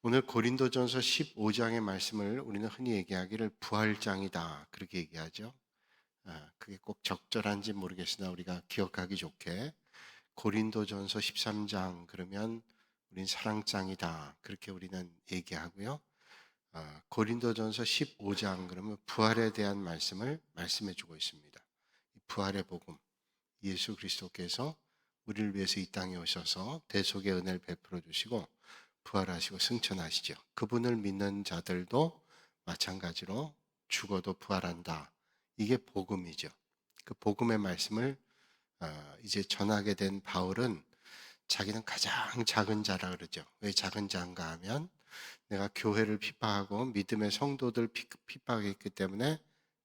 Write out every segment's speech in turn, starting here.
오늘 고린도전서 15장의 말씀을 우리는 흔히 얘기하기를 부활장이다 그렇게 얘기하죠. 그게 꼭 적절한지 모르겠으나 우리가 기억하기 좋게 고린도전서 13장 그러면 우린 사랑장이다 그렇게 우리는 얘기하고요. 고린도전서 15장 그러면 부활에 대한 말씀을 말씀해 주고 있습니다. 부활의 복음, 예수 그리스도께서 우리를 위해서 이 땅에 오셔서 대속의 은혜를 베풀어 주시고 부활하시고 승천하시죠. 그분을 믿는 자들도 마찬가지로 죽어도 부활한다. 이게 복음이죠. 그 복음의 말씀을 이제 전하게 된 바울은 자기는 가장 작은 자라 그러죠. 왜 작은 자인가 하면 내가 교회를 핍박하고 믿음의 성도들 핍박했기 때문에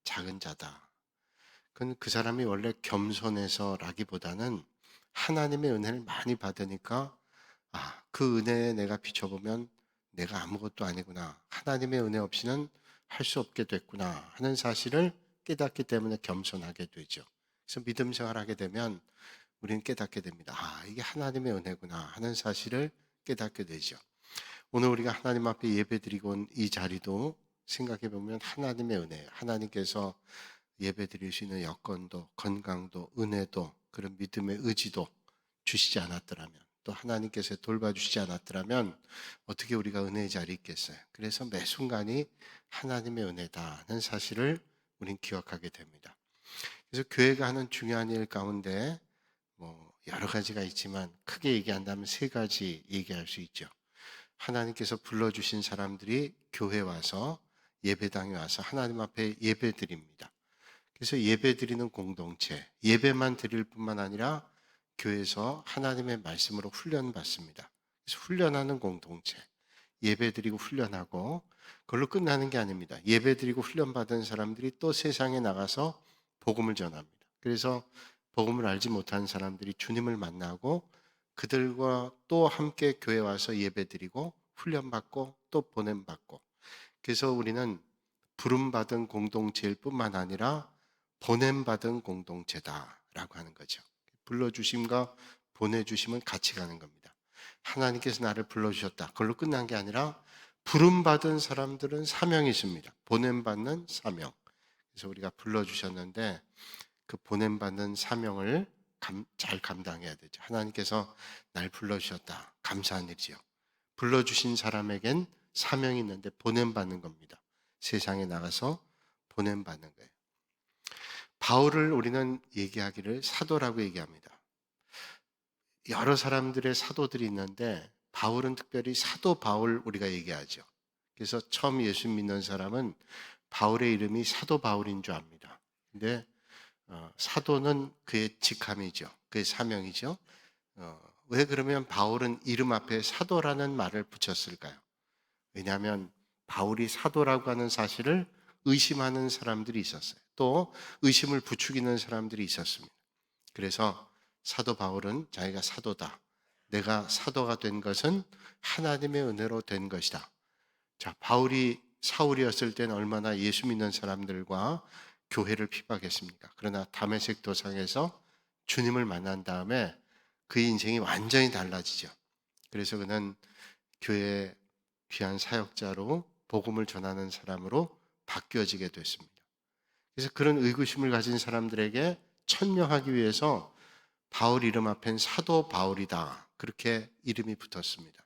작은 자다. 그건 그 사람이 원래 겸손해서라기보다는 하나님의 은혜를 많이 받으니까 그 은혜에 내가 비춰보면 내가 아무것도 아니구나. 하나님의 은혜 없이는 할 수 없게 됐구나 하는 사실을 깨닫기 때문에 겸손하게 되죠. 그래서 믿음 생활하게 되면 우리는 깨닫게 됩니다. 이게 하나님의 은혜구나 하는 사실을 깨닫게 되죠. 오늘 우리가 하나님 앞에 예배드리고 온 이 자리도 생각해 보면 하나님의 은혜, 하나님께서 예배드릴 수 있는 여건도 건강도 은혜도 그런 믿음의 의지도 주시지 않았더라면 또 하나님께서 돌봐주시지 않았더라면 어떻게 우리가 은혜의 자리에 있겠어요. 그래서 매 순간이 하나님의 은혜다는 사실을 우린 기억하게 됩니다. 그래서 교회가 하는 중요한 일 가운데 여러 가지가 있지만 크게 얘기한다면 세 가지 얘기할 수 있죠. 하나님께서 불러주신 사람들이 교회 와서 예배당에 와서 하나님 앞에 예배 드립니다. 그래서 예배 드리는 공동체, 예배만 드릴 뿐만 아니라 교회에서 하나님의 말씀으로 훈련받습니다. 그래서 훈련하는 공동체, 예배 드리고 훈련하고 그걸로 끝나는 게 아닙니다. 예배 드리고 훈련받은 사람들이 또 세상에 나가서 복음을 전합니다. 그래서 복음을 알지 못하는 사람들이 주님을 만나고 그들과 또 함께 교회 와서 예배 드리고 훈련받고 또 보냄받고 그래서 우리는 부름받은 공동체일 뿐만 아니라 보냄받은 공동체다라고 하는 거죠. 불러주심과 보내주심은 같이 가는 겁니다. 하나님께서 나를 불러주셨다. 그걸로 끝난 게 아니라 부름받은 사람들은 사명이 있습니다. 보냄받는 사명. 그래서 우리가 불러주셨는데 그 보냄받는 사명을 잘 감당해야 되죠. 하나님께서 날 불러주셨다. 감사한 일이죠. 불러주신 사람에겐 사명이 있는데 보냄받는 겁니다. 세상에 나가서 보냄받는 거예요. 바울을 우리는 얘기하기를 사도라고 얘기합니다. 여러 사람들의 사도들이 있는데 바울은 특별히 사도 바울 우리가 얘기하죠. 그래서 처음 예수 믿는 사람은 바울의 이름이 사도 바울인 줄 압니다. 근데 사도는 그의 직함이죠. 그의 사명이죠. 왜 그러면 바울은 이름 앞에 사도라는 말을 붙였을까요? 왜냐하면 바울이 사도라고 하는 사실을 의심하는 사람들이 있었어요. 또 의심을 부추기는 사람들이 있었습니다. 그래서 사도 바울은 자기가 사도다. 내가 사도가 된 것은 하나님의 은혜로 된 것이다. 자, 바울이 사울이었을 때는 얼마나 예수 믿는 사람들과 교회를 핍박했습니까? 그러나 다메섹 도상에서 주님을 만난 다음에 그의 인생이 완전히 달라지죠. 그래서 그는 교회의 귀한 사역자로 복음을 전하는 사람으로 바뀌어지게 됐습니다. 그래서 그런 의구심을 가진 사람들에게 천명하기 위해서 바울 이름 앞엔 사도 바울이다. 그렇게 이름이 붙었습니다.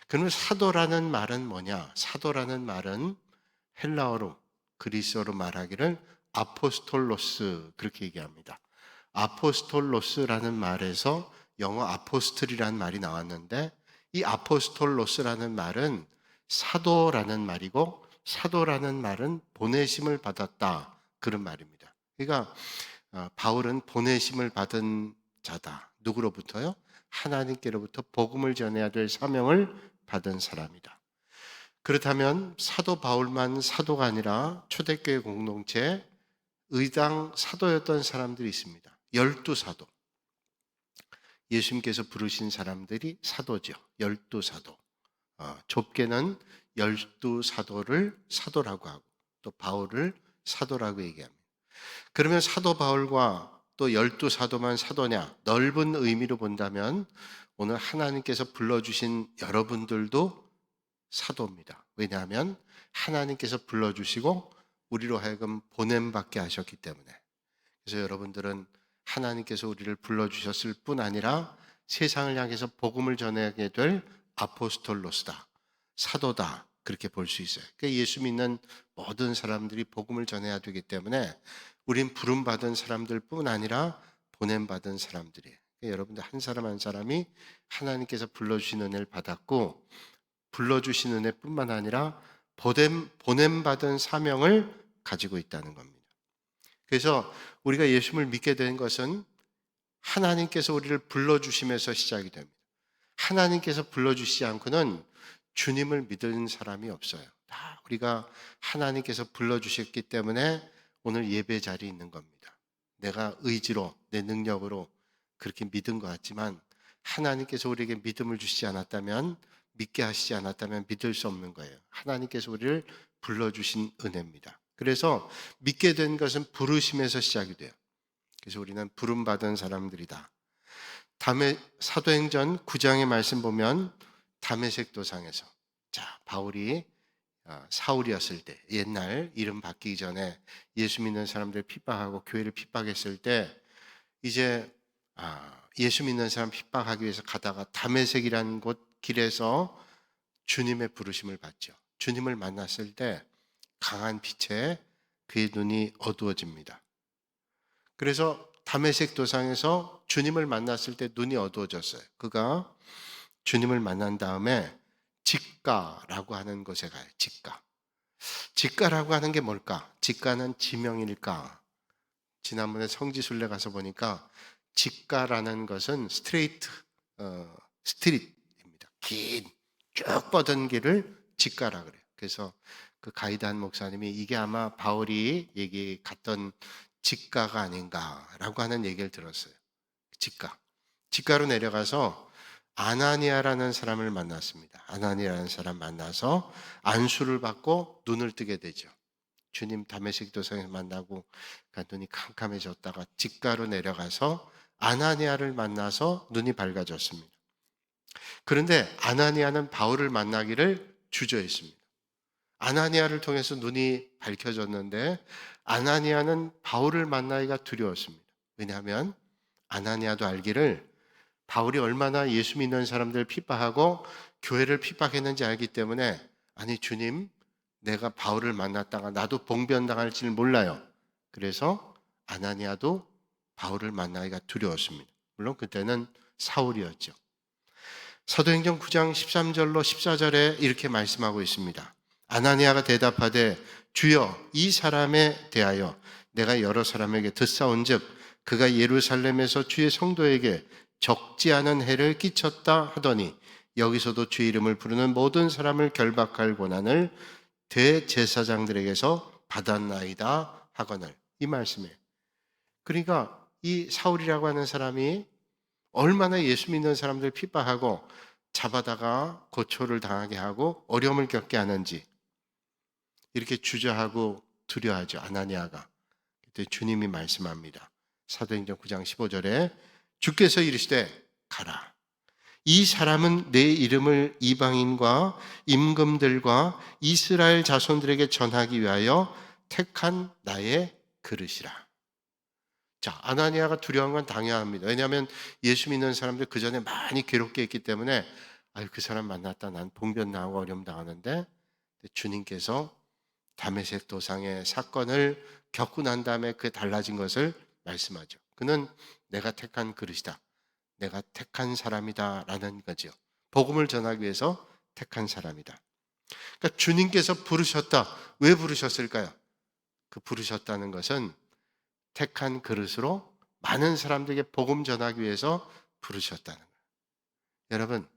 그러면 사도라는 말은 뭐냐? 사도라는 말은 헬라어로 그리스어로 말하기를 아포스톨로스 그렇게 얘기합니다. 아포스톨로스라는 말에서 영어 아포스톨이라는 말이 나왔는데 이 아포스톨로스라는 말은 사도라는 말이고 사도라는 말은 보내심을 받았다 그런 말입니다. 그러니까 바울은 보내심을 받은 자다. 누구로부터요? 하나님께로부터 복음을 전해야 될 사명을 받은 사람이다. 그렇다면 사도 바울만 사도가 아니라 초대교회 공동체 의당 사도였던 사람들이 있습니다. 12사도. 예수님께서 부르신 사람들이 사도죠. 12사도. 좁게는 12사도를 사도라고 하고 또 바울을 사도라고 얘기합니다. 그러면 사도 바울과 또 12사도만 사도냐? 넓은 의미로 본다면 오늘 하나님께서 불러주신 여러분들도 사도입니다. 왜냐하면 하나님께서 불러주시고 우리로 하여금 보냄받게 하셨기 때문에. 그래서 여러분들은 하나님께서 우리를 불러주셨을 뿐 아니라 세상을 향해서 복음을 전하게 될 아포스톨로스다, 사도다, 그렇게 볼 수 있어요. 그러니까 예수 믿는 모든 사람들이 복음을 전해야 되기 때문에 우린 부름받은 사람들 뿐 아니라 보냄받은 사람들이에요. 그러니까 여러분들 한 사람 한 사람이 하나님께서 불러주신 은혜를 받았고, 불러주신 은혜뿐만 아니라 보냄받은 사명을 가지고 있다는 겁니다. 그래서 우리가 예수를 믿게 된 것은 하나님께서 우리를 불러주심에서 시작이 됩니다. 하나님께서 불러주시지 않고는 주님을 믿는 사람이 없어요. 다 우리가 하나님께서 불러주셨기 때문에 오늘 예배 자리에 있는 겁니다. 내가 의지로, 내 능력으로 그렇게 믿은 것 같지만 하나님께서 우리에게 믿음을 주시지 않았다면, 믿게 하시지 않았다면 믿을 수 없는 거예요. 하나님께서 우리를 불러주신 은혜입니다. 그래서 믿게 된 것은 부르심에서 시작이 돼요. 그래서 우리는 부름받은 사람들이다. 사도행전 9장의 말씀 보면 다메섹 도상에서, 자, 바울이 사울이었을 때, 옛날 이름 바뀌기 전에 예수 믿는 사람들 핍박하고 교회를 핍박했을 때, 이제 예수 믿는 사람 핍박하기 위해서 가다가 다메섹이라는 곳 길에서 주님의 부르심을 받죠. 주님을 만났을 때 강한 빛에 그의 눈이 어두워집니다. 그래서 다메섹 도상에서 주님을 만났을 때 눈이 어두워졌어요. 그가 주님을 만난 다음에 직가라고 하는 곳에 가요. 직가라고 하는 게 뭘까? 직가는 지명일까? 지난번에 성지순례 가서 보니까 직가라는 것은 스트릿입니다. 긴 쭉 뻗은 길을 직가라 그래요. 그래서 그 가이드 한 목사님이 이게 아마 바울이 갔던 직가가 아닌가라고 하는 얘기를 들었어요. 직가로 내려가서 아나니아라는 사람을 만났습니다. 아나니아라는 사람 만나서 안수를 받고 눈을 뜨게 되죠. 주님 다메섹 도상에서 만나고 눈이 캄캄해졌다가 직가로 내려가서 아나니아를 만나서 눈이 밝아졌습니다. 그런데 아나니아는 바울을 만나기를 주저했습니다. 아나니아를 통해서 눈이 밝혀졌는데 아나니아는 바울을 만나기가 두려웠습니다. 왜냐하면 아나니아도 알기를 바울이 얼마나 예수 믿는 사람들을 핍박하고 교회를 핍박했는지 알기 때문에, 아니 주님, 내가 바울을 만났다가 나도 봉변당할지는 몰라요. 그래서 아나니아도 바울을 만나기가 두려웠습니다. 물론 그때는 사울이었죠. 사도행전 9장 13절로 14절에 이렇게 말씀하고 있습니다. 아나니아가 대답하되 주여, 이 사람에 대하여 내가 여러 사람에게 듣사온즉 그가 예루살렘에서 주의 성도에게 적지 않은 해를 끼쳤다 하더니 여기서도 주의 이름을 부르는 모든 사람을 결박할 권한을 대제사장들에게서 받았나이다 하거늘. 이 말씀이에요. 그러니까 이 사울이라고 하는 사람이 얼마나 예수 믿는 사람들 핍박하고 잡아다가 고초를 당하게 하고 어려움을 겪게 하는지 이렇게 주저하고 두려워하죠. 아나니아가. 그때 주님이 말씀합니다. 사도행전 9장 15절에 주께서 이르시되 가라. 이 사람은 내 이름을 이방인과 임금들과 이스라엘 자손들에게 전하기 위하여 택한 나의 그릇이라. 자, 아나니아가 두려운 건 당연합니다. 왜냐하면 예수 믿는 사람들 그 전에 많이 괴롭게 했기 때문에 그 사람 만났다 난 봉변당하고 어려움 당하는데, 주님께서 다메섹 도상의 사건을 겪고 난 다음에 그 달라진 것을 말씀하죠. 그는 내가 택한 그릇이다. 내가 택한 사람이다 라는 거죠. 복음을 전하기 위해서 택한 사람이다. 그러니까 주님께서 부르셨다. 왜 부르셨을까요? 그 부르셨다는 것은 택한 그릇으로 많은 사람들에게 복음 전하기 위해서 부르셨다는 거예요. 여러분,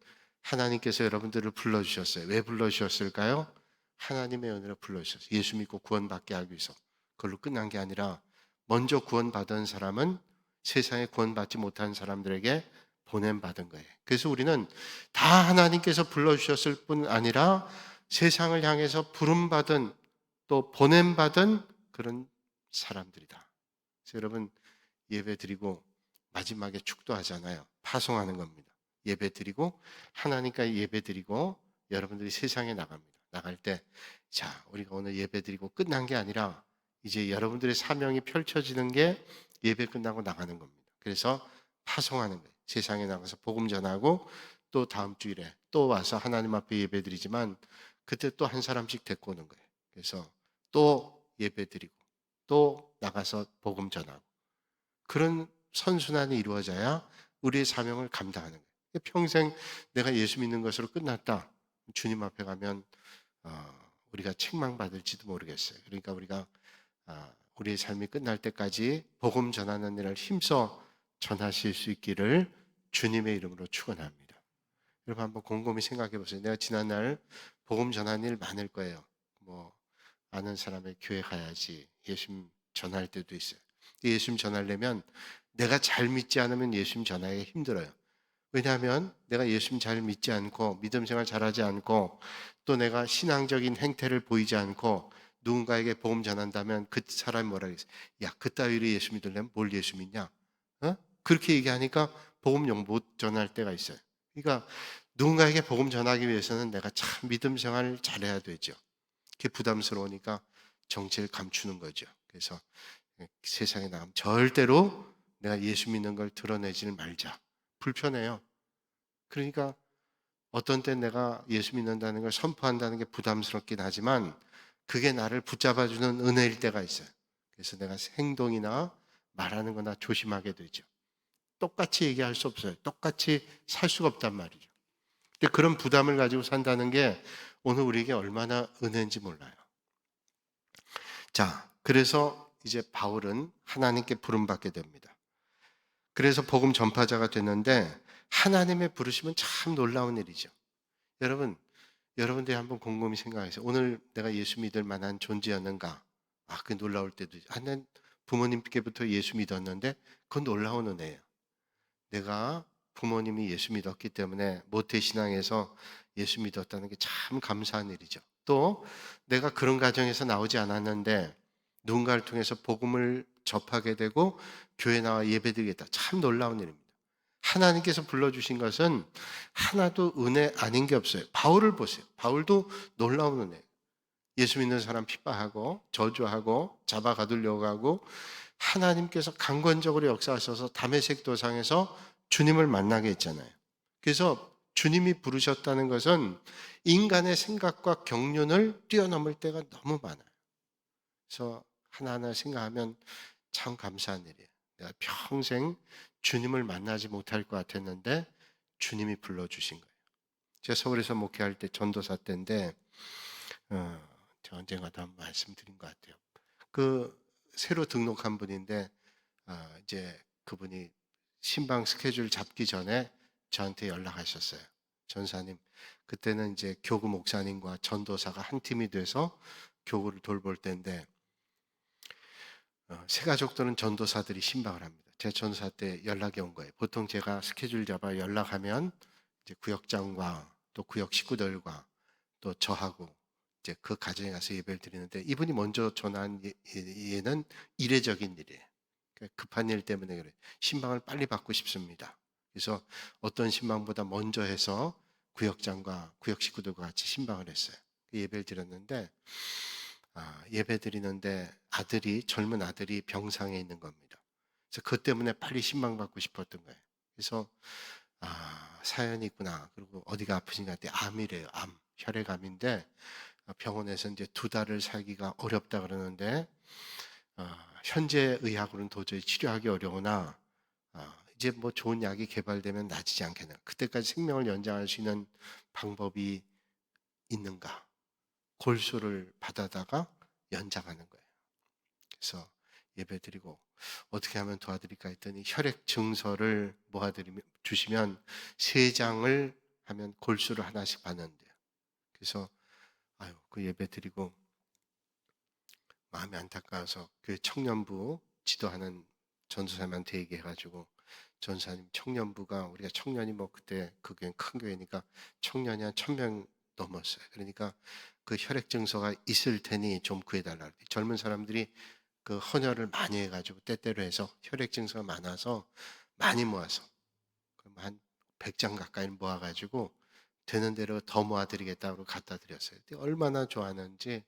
하나님께서 여러분들을 불러주셨어요. 왜 불러주셨을까요? 하나님의 은혜로 불러주셨어요. 예수 믿고 구원받게 하기 위해서. 그걸로 끝난 게 아니라 먼저 구원받은 사람은 세상에 구원받지 못한 사람들에게 보냄받은 거예요. 그래서 우리는 다 하나님께서 불러주셨을 뿐 아니라 세상을 향해서 부름받은 또 보냄받은 그런 사람들이다. 그래서 여러분 예배 드리고 마지막에 축도하잖아요. 파송하는 겁니다. 예배 드리고 하나님께 예배 드리고 여러분들이 세상에 나갑니다. 나갈 때, 자, 우리가 오늘 예배 드리고 끝난 게 아니라 이제 여러분들의 사명이 펼쳐지는 게 예배 끝나고 나가는 겁니다. 그래서 파송하는 거예요. 세상에 나가서 복음 전하고 또 다음 주일에 또 와서 하나님 앞에 예배 드리지만 그때 또 한 사람씩 데리고 오는 거예요. 그래서 또 예배 드리고 또 나가서 복음 전하고 그런 선순환이 이루어져야 우리의 사명을 감당하는 거예요. 평생 내가 예수 믿는 것으로 끝났다. 주님 앞에 가면 우리가 책망받을지도 모르겠어요. 그러니까 우리가 우리의 삶이 끝날 때까지 복음 전하는 일을 힘써 전하실 수 있기를 주님의 이름으로 축원합니다. 여러분 한번 곰곰이 생각해 보세요. 내가 지난날 복음 전하는 일 많을 거예요. 뭐 아는 사람의 교회 가야지 예수님 전할 때도 있어요. 예수님 전하려면 내가 잘 믿지 않으면 예수님 전하기가 힘들어요. 왜냐하면 내가 예수님 잘 믿지 않고 믿음 생활 잘하지 않고 또 내가 신앙적인 행태를 보이지 않고 누군가에게 복음 전한다면 그 사람이 뭐라 그랬어요? 야, 그따위로 예수 믿으려면 뭘 예수 믿냐? 어? 그렇게 얘기하니까 복음 못 전할 때가 있어요. 그러니까 누군가에게 복음 전하기 위해서는 내가 참 믿음 생활을 잘해야 되죠. 그게 부담스러우니까 정체를 감추는 거죠. 그래서 세상에 나가면 절대로 내가 예수 믿는 걸 드러내지는 말자. 불편해요. 그러니까 어떤 때 내가 예수 믿는다는 걸 선포한다는 게 부담스럽긴 하지만 그게 나를 붙잡아주는 은혜일 때가 있어요. 그래서 내가 행동이나 말하는 거나 조심하게 되죠. 똑같이 얘기할 수 없어요. 똑같이 살 수가 없단 말이죠. 근데 그런 부담을 가지고 산다는 게 오늘 우리에게 얼마나 은혜인지 몰라요. 자, 그래서 이제 바울은 하나님께 부름받게 됩니다. 그래서 복음 전파자가 됐는데 하나님의 부르심은 참 놀라운 일이죠. 여러분, 여러분들이 한번 곰곰이 생각하세요. 오늘 내가 예수 믿을 만한 존재였는가? 그 놀라울 때도 있죠. 난 부모님께부터 예수 믿었는데 그건 놀라운 은혜예요. 내가 부모님이 예수 믿었기 때문에 모태신앙에서 예수 믿었다는 게 참 감사한 일이죠. 또 내가 그런 가정에서 나오지 않았는데 누군가를 통해서 복음을 접하게 되고 교회 나와 예배드리겠다. 참 놀라운 일입니다. 하나님께서 불러주신 것은 하나도 은혜 아닌 게 없어요. 바울을 보세요. 바울도 놀라운 은혜. 예수 믿는 사람 핍박하고 저주하고 잡아가두려고 하고 하나님께서 강권적으로 역사하셔서 다메섹 도상에서 주님을 만나게 했잖아요. 그래서 주님이 부르셨다는 것은 인간의 생각과 경륜을 뛰어넘을 때가 너무 많아요. 그래서 하나하나 생각하면 참 감사한 일이에요. 내가 평생 주님을 만나지 못할 것 같았는데 주님이 불러주신 거예요. 제가 서울에서 목회할 때 전도사 때인데 제가 언젠가도 한번 말씀드린 것 같아요. 그 새로 등록한 분인데 이제 그분이 신방 스케줄 잡기 전에 저한테 연락하셨어요. 전사님, 그때는 이제 교구 목사님과 전도사가 한 팀이 돼서 교구를 돌볼 때인데 새 가족들은 전도사들이 신방을 합니다. 제 전도사 때 연락이 온 거예요. 보통 제가 스케줄 잡아 연락하면 이제 구역장과 또 구역 식구들과 또 저하고 이제 그 가정에 가서 예배를 드리는데 이분이 먼저 전한 예는 이례적인 일이에요. 그러니까 급한 일 때문에 그래. 신방을 빨리 받고 싶습니다. 그래서 어떤 신방보다 먼저 해서 구역장과 구역 식구들과 같이 신방을 했어요. 예배를 드렸는데 예배 드리는데 젊은 아들이 병상에 있는 겁니다. 그래서 그 때문에 빨리 신방 받고 싶었던 거예요. 그래서 사연이 있구나. 그리고 어디가 아프신가 했더니 암이래요. 혈액암인데 병원에서 이제 2달을 살기가 어렵다 그러는데 현재 의학으로는 도저히 치료하기 어려우나 이제 뭐 좋은 약이 개발되면 나아지지 않겠나. 그때까지 생명을 연장할 수 있는 방법이 있는가. 골수를 받아다가 연장하는 거예요. 그래서 예배드리고 어떻게 하면 도와드릴까 했더니 혈액 증서를 주시면 3장을 하면 골수를 하나씩 받는데요. 그래서 그 예배드리고 마음이 안타까워서 그 청년부 지도하는 전도사님한테 얘기해가지고 전사님 청년부가 우리가 청년이 뭐 그때 그게 큰 교회니까 청년이 한 1,000명 넘었어요. 그러니까 그 혈액 증서가 있을 테니 좀 구해달라. 젊은 사람들이 그 헌혈을 많이 해가지고 때때로 해서 혈액 증서가 많아서 많이 모아서 그럼 한 100장 가까이 모아가지고 되는 대로 더 모아드리겠다고 갖다 드렸어요. 근데 얼마나 좋아하는지,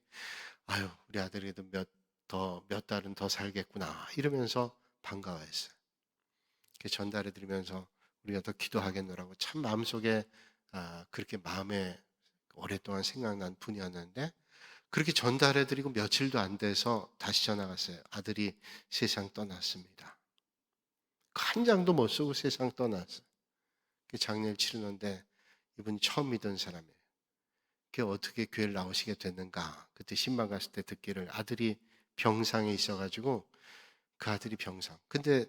아유, 우리 아들이도 몇 달은 더 살겠구나 이러면서 반가워했어요. 전달해 드리면서 우리가 더 기도하겠노라고 참 마음속에 그렇게 마음에 오랫동안 생각난 분이었는데, 그렇게 전달해 드리고 며칠도 안 돼서 다시 전화가 왔어요. 아들이 세상 떠났습니다. 한 장도 못 쓰고 세상 떠났어요. 장례를 치르는데 이분이 처음 믿은 사람이에요. 그게 어떻게 교회를 나오시게 됐는가. 그때 신방 갔을 때 듣기를 아들이 병상에 있어가지고, 그 아들이 병상. 근데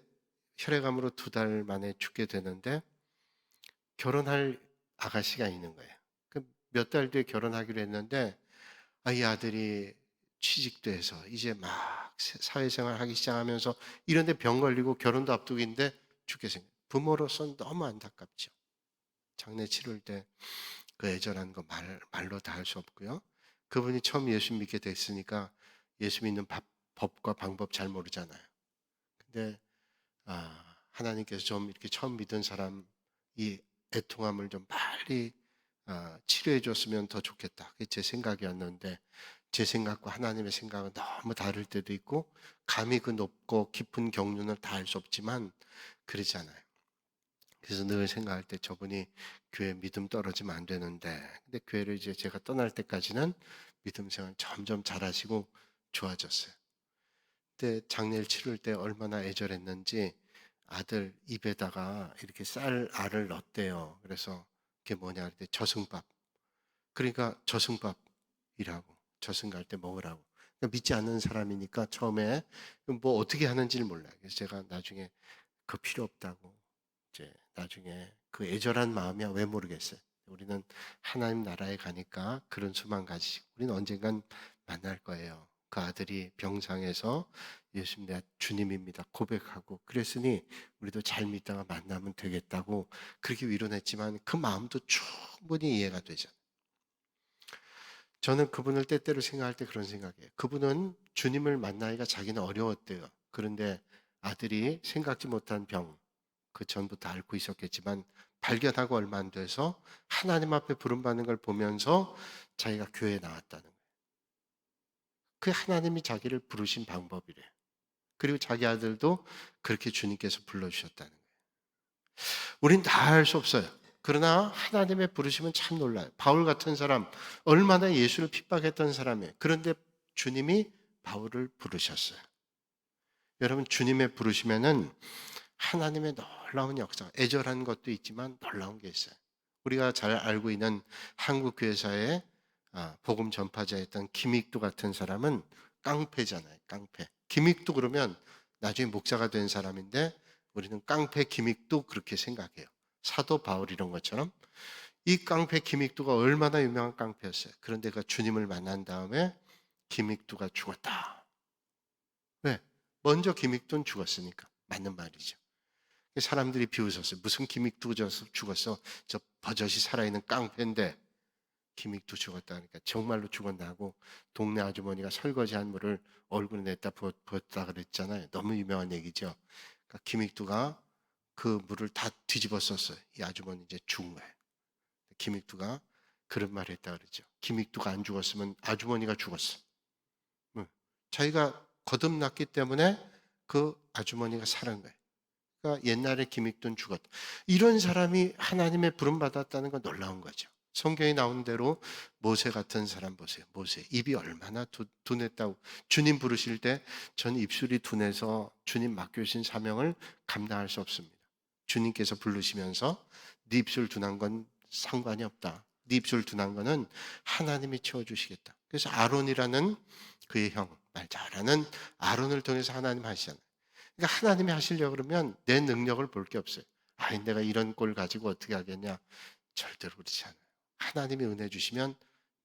혈액암으로 2달 만에 죽게 되는데 결혼할 아가씨가 있는 거예요. 몇 달 뒤에 결혼하기로 했는데, 이 아들이 취직도 해서 이제 막 사회생활 하기 시작하면서 이런데 병 걸리고 결혼도 앞두고 있는데 죽게 생겨. 부모로서는 너무 안타깝죠. 장례 치를 때 그 애절한 거 말로 다 할 수 없고요. 그분이 처음 예수 믿게 됐으니까 예수 믿는 법과 방법 잘 모르잖아요. 근데 하나님께서 좀 이렇게 처음 믿은 사람 이 애통함을 좀 빨리 치료해 줬으면 더 좋겠다. 그게 제 생각이었는데, 제 생각과 하나님의 생각은 너무 다를 때도 있고, 감히 그 높고 깊은 경륜을 다 알 수 없지만 그러잖아요. 그래서 늘 생각할 때 저분이 교회 믿음 떨어지면 안 되는데, 근데 교회를 이제 제가 떠날 때까지는 믿음 생활 점점 잘하시고 좋아졌어요. 그때 장례를 치를 때 얼마나 애절했는지 아들 입에다가 이렇게 쌀 알을 넣었대요. 그래서 그게 뭐냐 할 때 저승밥. 그러니까 저승밥이라고, 저승 갈 때 먹으라고. 그러니까 믿지 않는 사람이니까 처음에 뭐 어떻게 하는지를 몰라요. 그래서 제가 나중에 그 필요 없다고, 이제 나중에 그 애절한 마음이야 왜 모르겠어요. 우리는 하나님 나라에 가니까 그런 수만 가지시고 우리는 언젠간 만날 거예요. 그 아들이 병상에서 예수님 내 주님입니다 고백하고 그랬으니 우리도 잘 믿다가 만나면 되겠다고 그렇게 위로했지만 그 마음도 충분히 이해가 되죠. 저는 그분을 때때로 생각할 때 그런 생각이에요. 그분은 주님을 만나기가 자기는 어려웠대요. 그런데 아들이 생각지 못한 병, 그 전부터 앓고 있었겠지만 발견하고 얼마 안 돼서 하나님 앞에 부름받는 걸 보면서 자기가 교회에 나왔다는 거예요. 그 하나님이 자기를 부르신 방법이래요. 그리고 자기 아들도 그렇게 주님께서 불러주셨다는 거예요. 우린 다 할 수 없어요. 그러나 하나님의 부르심은 참 놀라요. 바울 같은 사람 얼마나 예수를 핍박했던 사람이에요. 그런데 주님이 바울을 부르셨어요. 여러분 주님의 부르시면은 하나님의 놀라운 역사, 애절한 것도 있지만 놀라운 게 있어요. 우리가 잘 알고 있는 한국 교회사의 복음 전파자였던 김익두 같은 사람은 깡패잖아요. 깡패. 김익두 그러면 나중에 목사가 된 사람인데 우리는 깡패 김익두 그렇게 생각해요. 사도 바울 이런 것처럼 이 깡패 김익두가 얼마나 유명한 깡패였어요. 그런데 그 주님을 만난 다음에 김익두가 죽었다. 왜? 먼저 김익두는 죽었으니까. 맞는 말이죠. 사람들이 비웃었어요. 무슨 기믹도 죽었어. 저 버젓이 살아있는 깡패인데 기믹도 죽었다 하니까 정말로 죽었나고 동네 아주머니가 설거지한 물을 얼굴에 냈다 부었다 그랬잖아요. 너무 유명한 얘기죠. 그러니까 기믹두가 그 물을 다 뒤집어 썼어요. 이 아주머니 이제 죽은 거예요. 기믹두가 그런 말을 했다 그러죠. 기믹두가 안 죽었으면 아주머니가 죽었어. 자기가 거듭났기 때문에 그 아주머니가 살은 거예요. 그러니까 옛날에 김익돈 죽었다. 이런 사람이 하나님의 부름 받았다는 건 놀라운 거죠. 성경에 나온 대로 모세 같은 사람 보세요. 모세 입이 얼마나 둔했다고. 주님 부르실 때 전 입술이 둔해서 주님 맡겨주신 사명을 감당할 수 없습니다. 주님께서 부르시면서 네 입술 둔한 건 상관이 없다. 네 입술 둔한 거는 하나님이 채워주시겠다. 그래서 아론이라는 그의 형, 말 잘하는 아론을 통해서 하나님 하시잖아요. 그러니까 하나님이 하시려고 그러면 내 능력을 볼 게 없어요. 아니 내가 이런 꼴 가지고 어떻게 하겠냐. 절대로 그렇지 않아요. 하나님이 은혜 주시면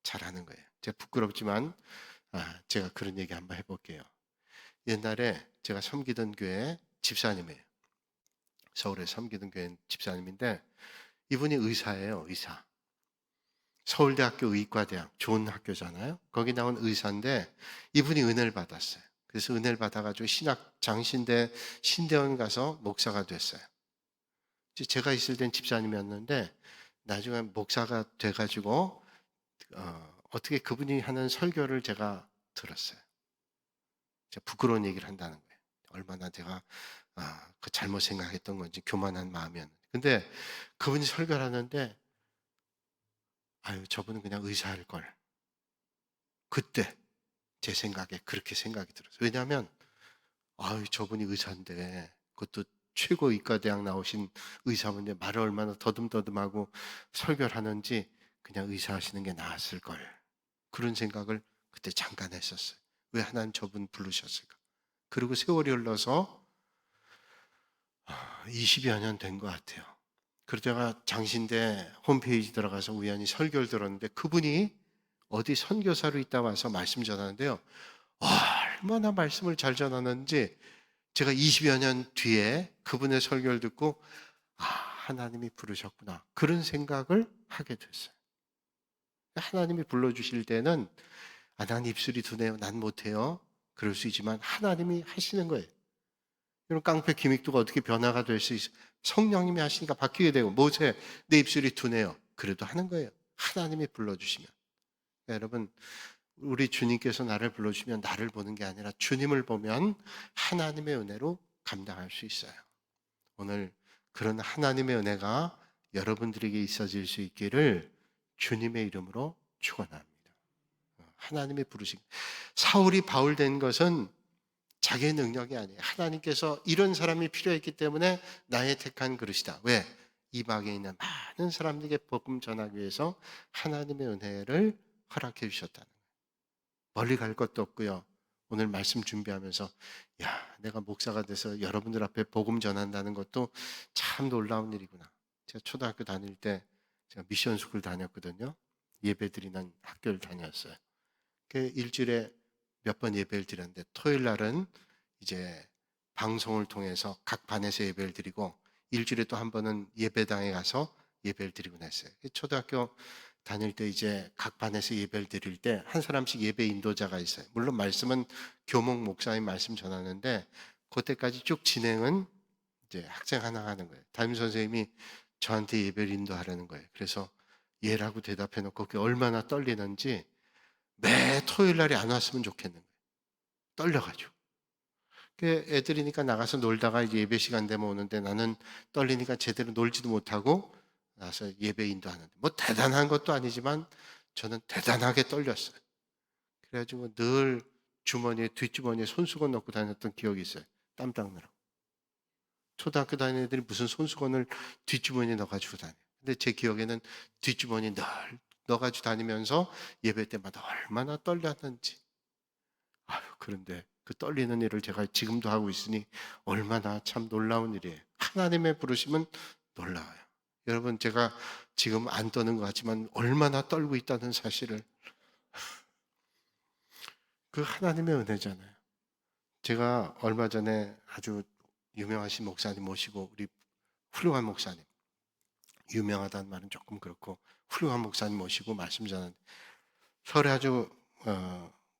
잘하는 거예요. 제가 부끄럽지만 제가 그런 얘기 한번 해볼게요. 옛날에 제가 섬기던 교회 집사님이에요. 서울에 섬기던 교회 집사님인데 이분이 의사예요. 의사. 서울대학교 의과대학 좋은 학교잖아요. 거기 나온 의사인데 이분이 은혜를 받았어요. 그래서 은혜를 받아가지고 장신대 신대원 가서 목사가 됐어요. 제가 있을 땐 집사님이었는데 나중에 목사가 돼가지고 어떻게 그분이 하는 설교를 제가 들었어요. 제가 부끄러운 얘기를 한다는 거예요. 얼마나 제가 그 잘못 생각했던 건지 교만한 마음이었는데. 근데 그분이 설교를 하는데 아유 저분은 그냥 의사할 걸. 그때 제 생각에 그렇게 생각이 들었어요. 왜냐하면 아유 저분이 의사인데 그것도 최고 의과대학 나오신 의사분인데 말을 얼마나 더듬더듬하고 설교를 하는지 그냥 의사하시는 게 나았을 걸. 그런 생각을 그때 잠깐 했었어요. 왜 하나님 저분 부르셨을까? 그리고 세월이 흘러서 20여 년 된 것 같아요. 그러다가 장신대 홈페이지 들어가서 우연히 설교를 들었는데 그분이 어디 선교사로 있다 와서 말씀 전하는데요. 얼마나 말씀을 잘 전하는지 제가 20여 년 뒤에 그분의 설교를 듣고 하나님이 부르셨구나. 그런 생각을 하게 됐어요. 하나님이 불러주실 때는 난 입술이 두네요. 난 못해요. 그럴 수 있지만 하나님이 하시는 거예요. 이런 깡패 기믹도가 어떻게 변화가 될 수 있어요? 성령님이 하시니까 바뀌게 되고 모세 내 입술이 두네요. 그래도 하는 거예요. 하나님이 불러주시면. 그러니까 여러분 우리 주님께서 나를 불러주시면 나를 보는 게 아니라 주님을 보면 하나님의 은혜로 감당할 수 있어요. 오늘 그런 하나님의 은혜가 여러분들에게 있어질 수 있기를 주님의 이름으로 축원합니다. 하나님의 부르심. 사울이 바울 된 것은 자기의 능력이 아니에요. 하나님께서 이런 사람이 필요했기 때문에 나의 택한 그릇이다. 왜? 이방에 있는 많은 사람들에게 복음 전하기 위해서 하나님의 은혜를 허락해 주셨다는 거예요. 멀리 갈 것도 없고요. 오늘 말씀 준비하면서 내가 목사가 돼서 여러분들 앞에 복음 전한다는 것도 참 놀라운 일이구나. 제가 초등학교 다닐 때 제가 미션 스쿨 다녔거든요. 예배드리는 학교를 다녔어요. 그 일주일에 몇 번 예배를 드렸는데 토요일 날은 이제 방송을 통해서 각 반에서 예배를 드리고 일주일에 또 한 번은 예배당에 가서 예배를 드리곤 했어요. 초등학교 다닐 때 이제 각 반에서 예배를 드릴 때 한 사람씩 예배 인도자가 있어요. 물론 말씀은 교목 목사님 말씀 전하는데 그때까지 쭉 진행은 이제 학생 하나 하는 거예요. 담임 선생님이 저한테 예배를 인도하라는 거예요. 그래서 예라고 대답해 놓고 그게 얼마나 떨리는지 매 토요일 날이 안 왔으면 좋겠는 거예요. 떨려가지고. 애들이니까 나가서 놀다가 이제 예배 시간 되면 오는데 나는 떨리니까 제대로 놀지도 못하고 나서 예배 인도하는데 뭐 대단한 것도 아니지만 저는 대단하게 떨렸어요. 그래가지고 늘 주머니에 뒷주머니에 손수건 넣고 다녔던 기억이 있어요. 땀 닦느라고. 초등학교 다니는 애들이 무슨 손수건을 뒷주머니에 넣어가지고 다녀요. 근데 제 기억에는 뒷주머니에 늘 넣어가지고 다니면서 예배 때마다 얼마나 떨렸는지. 그런데 그 떨리는 일을 제가 지금도 하고 있으니 얼마나 참 놀라운 일이에요. 하나님의 부르심은 놀라워요. 여러분 제가 지금 안 떠는 것 같지만 얼마나 떨고 있다는 사실을 그 하나님의 은혜잖아요. 제가 얼마 전에 아주 유명하신 목사님 모시고 우리 훌륭한 목사님 유명하다는 말은 조금 그렇고 훌륭한 목사님 모시고 말씀 전하는데 설에 아주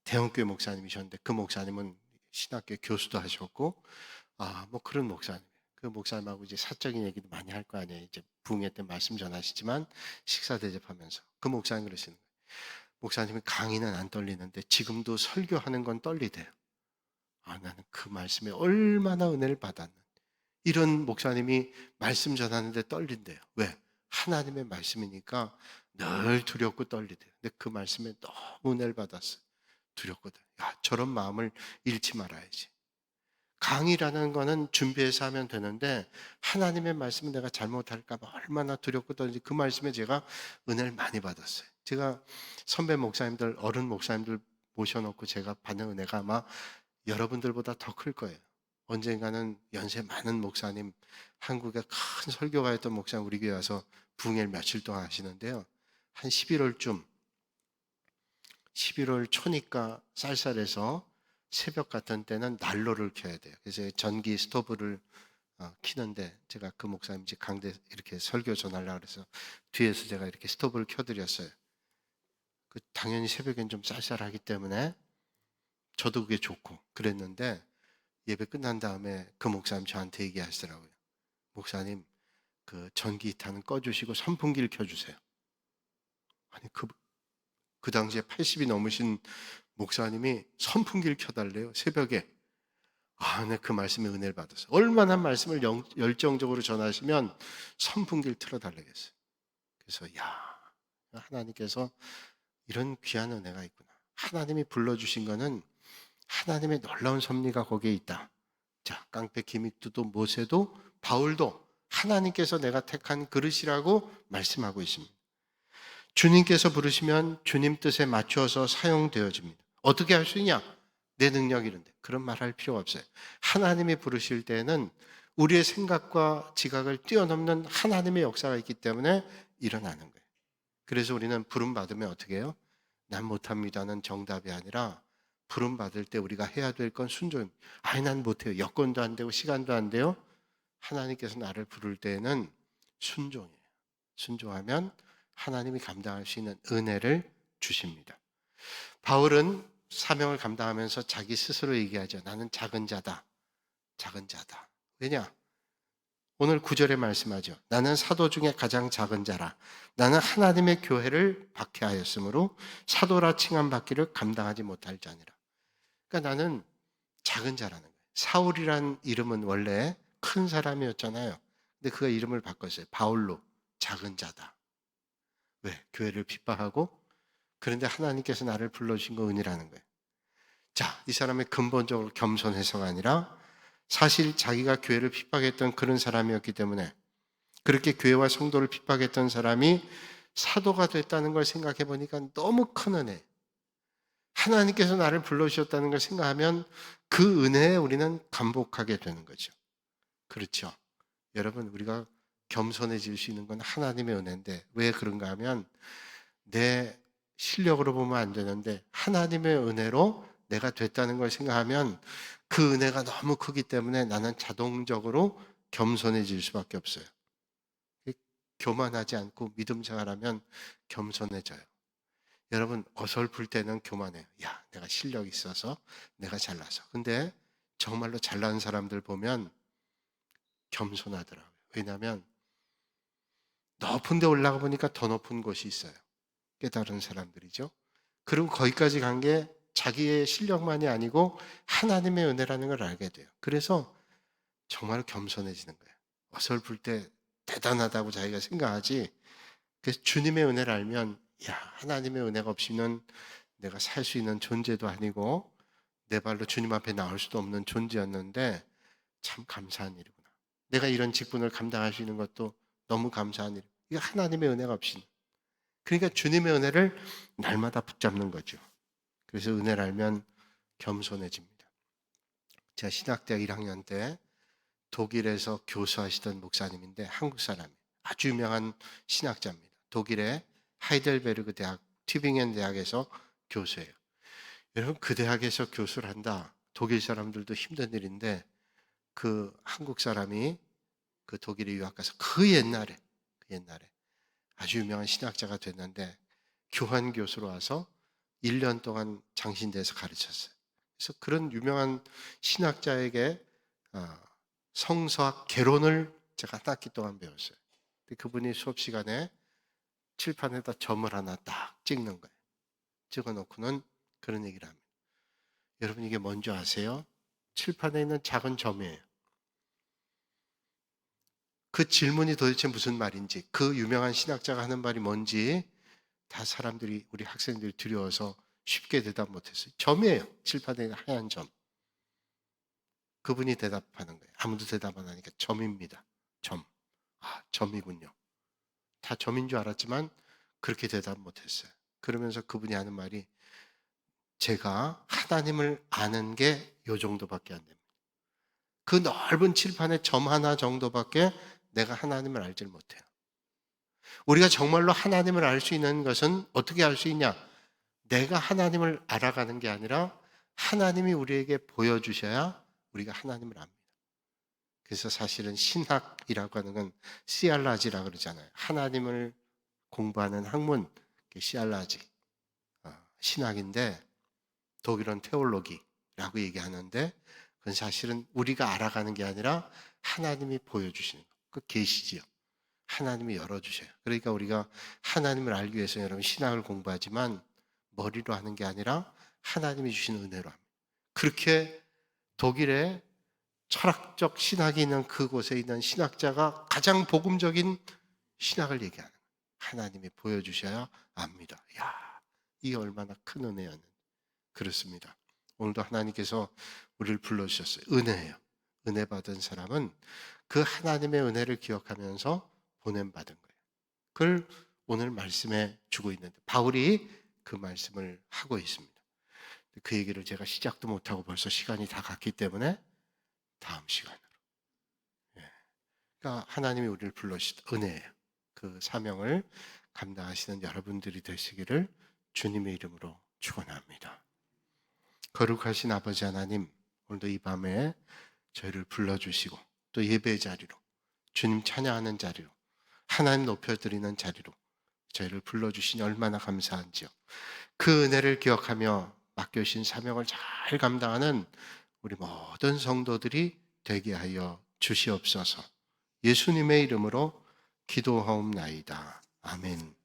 대형교회 목사님이셨는데 그 목사님은 신학교 교수도 하셨고 뭐 그런 목사님. 그 목사님하고 이제 사적인 얘기도 많이 할 거 아니에요. 이제 부흥회 때 말씀 전하시지만 식사 대접하면서 그 목사님 그러시는 거예요. 목사님이 강의는 안 떨리는데 지금도 설교하는 건 떨리대요. 나는 그 말씀에 얼마나 은혜를 받았는. 이런 목사님이 말씀 전하는데 떨린대요. 왜? 하나님의 말씀이니까 늘 두렵고 떨리대요. 근데 그 말씀에 너무 은혜를 받았어요. 두렵거든. 저런 마음을 잃지 말아야지. 강의라는 거는 준비해서 하면 되는데 하나님의 말씀은 내가 잘못할까 봐 얼마나 두렵거든요. 그 말씀에 제가 은혜를 많이 받았어요. 제가 선배 목사님들, 어른 목사님들 모셔놓고 제가 받는 은혜가 아마 여러분들보다 더 클 거예요. 언젠가는 연세 많은 목사님, 한국에 큰 설교가였던 목사님 우리 교회 와서 부흥회를 며칠 동안 하시는데요. 한 11월쯤 11월 초니까 쌀쌀해서 새벽 같은 때는 난로를 켜야 돼요. 그래서 전기 스토브를 키는데 제가 그 목사님 집 강대 이렇게 설교 전하려고 그래서 뒤에서 제가 이렇게 스토브를 켜드렸어요. 당연히 새벽엔 좀 쌀쌀하기 때문에 저도 그게 좋고 그랬는데 예배 끝난 다음에 그 목사님 저한테 얘기하시더라고요. 목사님 그 전기 히터는 꺼주시고 선풍기를 켜주세요. 아니 그 당시에 80이 넘으신 목사님이 선풍기를 켜달래요. 새벽에. 네, 그 말씀에 은혜를 받았어요. 얼마나 말씀을 열정적으로 전하시면 선풍기를 틀어달라겠어요. 그래서 하나님께서 이런 귀한 은혜가 있구나. 하나님이 불러주신 거는 하나님의 놀라운 섭리가 거기에 있다. 자, 깡패 기믹두도 모세도 바울도 하나님께서 내가 택한 그릇이라고 말씀하고 있습니다. 주님께서 부르시면 주님 뜻에 맞추어서 사용되어집니다. 어떻게 할 수 있냐? 내 능력 이런데 그런 말 할 필요가 없어요. 하나님이 부르실 때는 우리의 생각과 지각을 뛰어넘는 하나님의 역사가 있기 때문에 일어나는 거예요. 그래서 우리는 부름 받으면 어떻게 해요? 난 못합니다는 정답이 아니라 부름 받을 때 우리가 해야 될 건 순종입니다. 난 못해요. 여건도 안 되고 시간도 안 돼요. 하나님께서 나를 부를 때에는 순종이에요. 순종하면 하나님이 감당할 수 있는 은혜를 주십니다. 바울은 사명을 감당하면서 자기 스스로 얘기하죠. 나는 작은 자다. 작은 자다. 왜냐? 오늘 9절에 말씀하죠. 나는 사도 중에 가장 작은 자라. 나는 하나님의 교회를 박해하였으므로 사도라 칭함받기를 감당하지 못할 자니라. 그러니까 나는 작은 자라는 거예요. 사울이란 이름은 원래 큰 사람이었잖아요. 근데 그가 이름을 바꿨어요. 바울로. 작은 자다. 왜? 교회를 핍박하고 그런데 하나님께서 나를 불러주신 거 은혜라는 거예요. 자, 이 사람의 근본적으로 겸손해서가 아니라 사실 자기가 교회를 핍박했던 그런 사람이었기 때문에 그렇게 교회와 성도를 핍박했던 사람이 사도가 됐다는 걸 생각해 보니까 너무 큰 은혜. 하나님께서 나를 불러주셨다는 걸 생각하면 그 은혜에 우리는 감복하게 되는 거죠. 그렇죠. 여러분, 우리가 겸손해질 수 있는 건 하나님의 은혜인데 왜 그런가 하면 내 실력으로 보면 안 되는데 하나님의 은혜로 내가 됐다는 걸 생각하면 그 은혜가 너무 크기 때문에 나는 자동적으로 겸손해질 수밖에 없어요. 교만하지 않고 믿음 생활하면 겸손해져요. 여러분, 어설플 때는 교만해요. 내가 실력이 있어서 내가 잘나서. 근데 정말로 잘난 사람들 보면 겸손하더라고요. 왜냐하면 높은 데 올라가 보니까 더 높은 곳이 있어요. 깨달은 사람들이죠. 그리고 거기까지 간 게 자기의 실력만이 아니고 하나님의 은혜라는 걸 알게 돼요. 그래서 정말 겸손해지는 거예요. 어설플 때 대단하다고 자기가 생각하지. 그래서 주님의 은혜를 알면 하나님의 은혜가 없이는 내가 살 수 있는 존재도 아니고 내 발로 주님 앞에 나올 수도 없는 존재였는데 참 감사한 일이구나. 내가 이런 직분을 감당할 수 있는 것도 너무 감사한 일. 이게 하나님의 은혜가 없이는. 그러니까 주님의 은혜를 날마다 붙잡는 거죠. 그래서 은혜를 알면 겸손해집니다. 제가 신학대학 1학년 때 독일에서 교수하시던 목사님인데 한국 사람이에요. 아주 유명한 신학자입니다. 독일의 하이델베르그 대학, 튜빙겐 대학에서 교수예요. 여러분, 그 대학에서 교수를 한다. 독일 사람들도 힘든 일인데 그 한국 사람이 그 독일에 유학 가서 그 옛날에 아주 유명한 신학자가 됐는데 교환 교수로 와서 1년 동안 장신대에서 가르쳤어요. 그래서 그런 유명한 신학자에게 성서학 개론을 제가 한 학기 동안 배웠어요. 근데 그분이 수업 시간에 칠판에다 점을 하나 딱 찍는 거예요. 찍어놓고는 그런 얘기를 합니다. 여러분, 이게 뭔지 아세요? 칠판에 있는 작은 점이에요. 그 질문이 도대체 무슨 말인지, 그 유명한 신학자가 하는 말이 뭔지 다 사람들이, 우리 학생들이 두려워서 쉽게 대답 못했어요. 점이에요. 칠판에 있는 하얀 점. 그분이 대답하는 거예요. 아무도 대답 안 하니까 점입니다. 점. 점이군요. 다 점인 줄 알았지만 그렇게 대답 못했어요. 그러면서 그분이 하는 말이 제가 하나님을 아는 게 요 정도밖에 안 됩니다. 그 넓은 칠판에 점 하나 정도밖에 내가 하나님을 알질 못해요. 우리가 정말로 하나님을 알 수 있는 것은 어떻게 알 수 있냐? 내가 하나님을 알아가는 게 아니라 하나님이 우리에게 보여주셔야 우리가 하나님을 압니다. 그래서 사실은 신학이라고 하는 건 시알라지라고 그러잖아요. 하나님을 공부하는 학문, 시알라지, 신학인데 독일어는 테올로기라고 얘기하는데 그건 사실은 우리가 알아가는 게 아니라 하나님이 보여주시는 거. 그 계시지요. 하나님이 열어주셔요. 그러니까 우리가 하나님을 알기 위해서 여러분 신학을 공부하지만 머리로 하는 게 아니라 하나님이 주신 은혜로 합니다. 그렇게 독일에 철학적 신학이 있는 그곳에 있는 신학자가 가장 복음적인 신학을 얘기하는 거예요. 하나님이 보여주셔야 압니다. 야, 이 얼마나 큰 은혜였는지. 그렇습니다. 오늘도 하나님께서 우리를 불러주셨어요. 은혜예요. 은혜 받은 사람은 그 하나님의 은혜를 기억하면서 보냄받은 거예요. 그걸 오늘 말씀에 주고 있는데 바울이 그 말씀을 하고 있습니다. 그 얘기를 제가 시작도 못하고 벌써 시간이 다 갔기 때문에 다음 시간으로. 예. 그러니까 하나님이 우리를 불러주신 은혜예요. 그 사명을 감당하시는 여러분들이 되시기를 주님의 이름으로 축원합니다. 거룩하신 아버지 하나님, 오늘도 이 밤에 저희를 불러주시고 또 예배 자리로, 주님 찬양하는 자리로, 하나님 높여드리는 자리로 저희를 불러주시니 얼마나 감사한지요. 그 은혜를 기억하며 맡겨주신 사명을 잘 감당하는 우리 모든 성도들이 되게 하여 주시옵소서. 예수님의 이름으로 기도하옵나이다. 아멘.